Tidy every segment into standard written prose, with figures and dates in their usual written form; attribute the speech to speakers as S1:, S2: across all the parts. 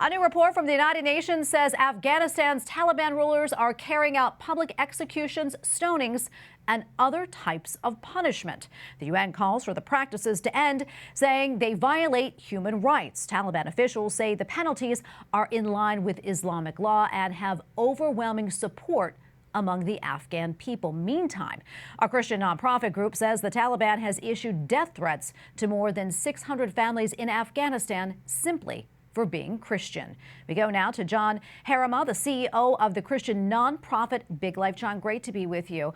S1: A new report from the United Nations says Afghanistan's Taliban rulers are carrying out public executions, stonings, and other types of punishment. The UN calls for the practices to end, saying they violate human rights. Taliban officials say the penalties are in line with Islamic law and have overwhelming support among the Afghan people. Meantime, a Christian nonprofit group says the Taliban has issued death threats to more than 600 families in Afghanistan simply for being Christian. We go now to John Heerema, the CEO of the Christian nonprofit Biglife. John, great to be with you.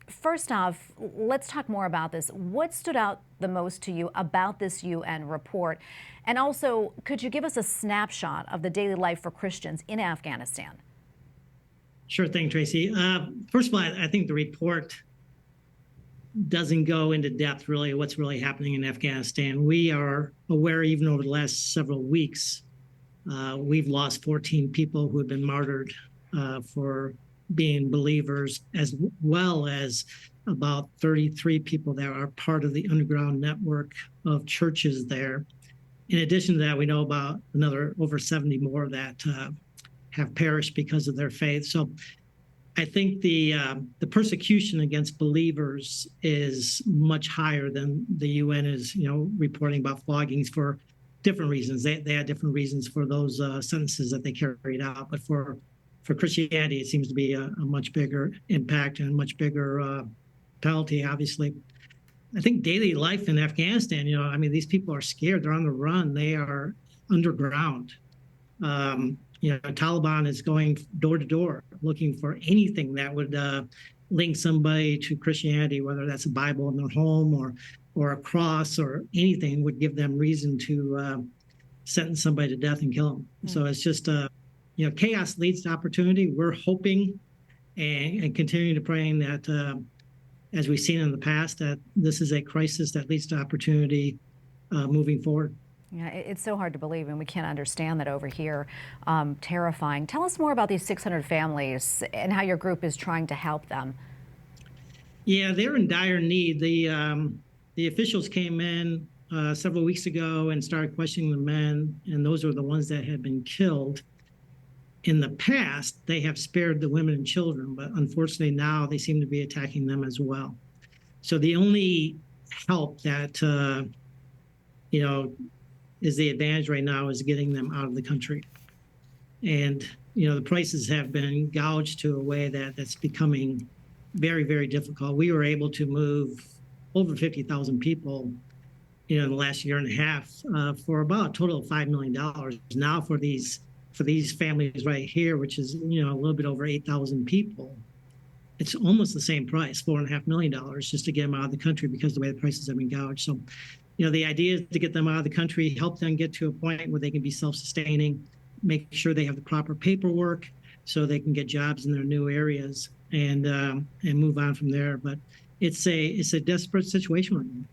S1: First off, let's talk more about this. What stood out the most to you about this UN report? And also, could you give us a snapshot of the daily life for Christians in Afghanistan?
S2: Sure thing, Tracy. First of all, I think the report doesn't go into depth really what's really happening in Afghanistan. We are aware even over the last several weeks, we've lost 14 people who have been martyred for being believers, as well as about 33 people that are part of the underground network of churches there. In addition to that, we know about another over 70 more that have perished because of their faith. So I think the persecution against believers is much higher than the UN is, reporting about floggings for different reasons. They had different reasons for those sentences that they carried out. But for Christianity, it seems to be a much bigger impact and a much bigger penalty, obviously. I think daily life in Afghanistan, these people are scared. They're on the run. They are underground. Taliban is going door to door looking for anything that would link somebody to Christianity, whether that's a Bible in their home or a cross or anything would give them reason to sentence somebody to death and kill them. Mm-hmm. So it's just, chaos leads to opportunity. We're hoping and continuing to praying that, as we've seen in the past, that this is a crisis that leads to opportunity moving forward.
S1: Yeah, it's so hard to believe, and we can't understand that over here. Terrifying. Tell us more about these 600 families and how your group is trying to help them.
S2: Yeah, they're in dire need. The officials came in several weeks ago and started questioning the men, and those are the ones that had been killed. In the past, they have spared the women and children, but unfortunately now they seem to be attacking them as well. So the only help that, is the advantage right now is getting them out of the country. And, the prices have been gouged to a way that's becoming very, very difficult. We were able to move over 50,000 people, in the last year and a half for about a total of $5 million. Now for these families right here, which is, a little bit over 8,000 people, it's almost the same price, $4.5 million just to get them out of the country because of the way the prices have been gouged. So, the idea is to get them out of the country, help them get to a point where they can be self-sustaining, make sure they have the proper paperwork so they can get jobs in their new areas and move on from there. But it's a desperate situation right now.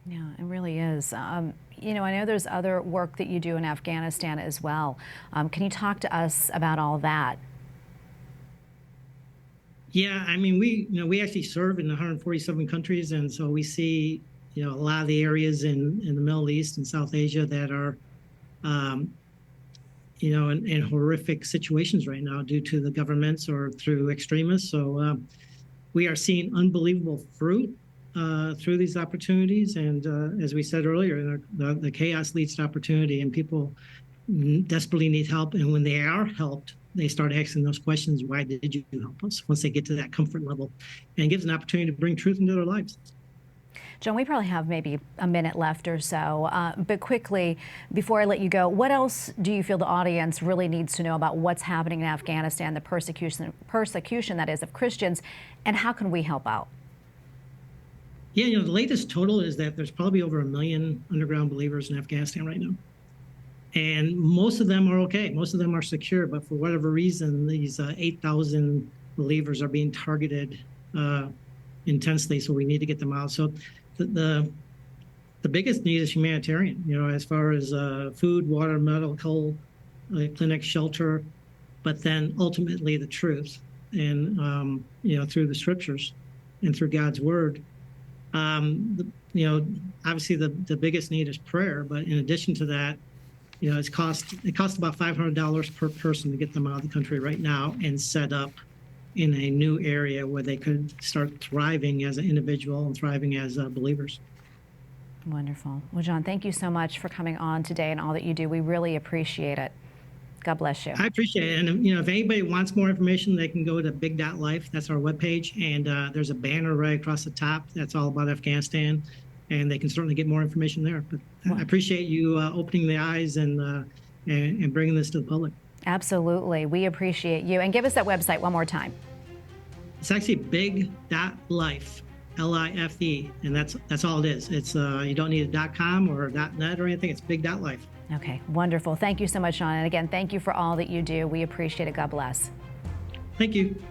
S1: Yeah, it really is. I know there's other work that you do in Afghanistan as well. Can you talk to us about all that?
S2: Yeah, we actually serve in 147 countries, and so we see a lot of the areas in the Middle East and South Asia that are, in horrific situations right now due to the governments or through extremists. So we are seeing unbelievable fruit through these opportunities. And as we said earlier, the chaos leads to opportunity, and people desperately need help. And when they are helped, they start asking those questions, why did you help us? Once they get to that comfort level, and it gives an opportunity to bring truth into their lives.
S1: John, we probably have maybe a minute left or so, but quickly, before I let you go, what else do you feel the audience really needs to know about what's happening in Afghanistan, the persecution that is of Christians, and how can we help out?
S2: Yeah, the latest total is that there's probably over 1 million underground believers in Afghanistan right now. And most of them are okay. Most of them are secure, but for whatever reason, these 8,000 believers are being targeted intensely, so we need to get them out. So the biggest need is humanitarian, as far as food, water, medical, clinic, shelter, but then ultimately the truth. And, through the scriptures and through God's word. Obviously the biggest need is prayer, but in addition to that, it costs about $500 per person to get them out of the country right now and set up in a new area where they could start thriving as an individual and thriving as believers.
S1: Wonderful. Well, John, thank you so much for coming on today and all that you do. We really appreciate it. God bless you.
S2: I appreciate it. And if anybody wants more information, they can go to big.life. That's our webpage. And there's a banner right across the top that's all about Afghanistan. And they can certainly get more information there. But I appreciate you opening the eyes and bringing this to the public.
S1: Absolutely. We appreciate you. And give us that website one more time.
S2: It's actually big.life, L-I-F-E. And that's all it is. It's you don't need a .com or .net or anything. It's big.life.
S1: Okay, wonderful. Thank you so much, John. And again, thank you for all that you do. We appreciate it. God bless.
S2: Thank you.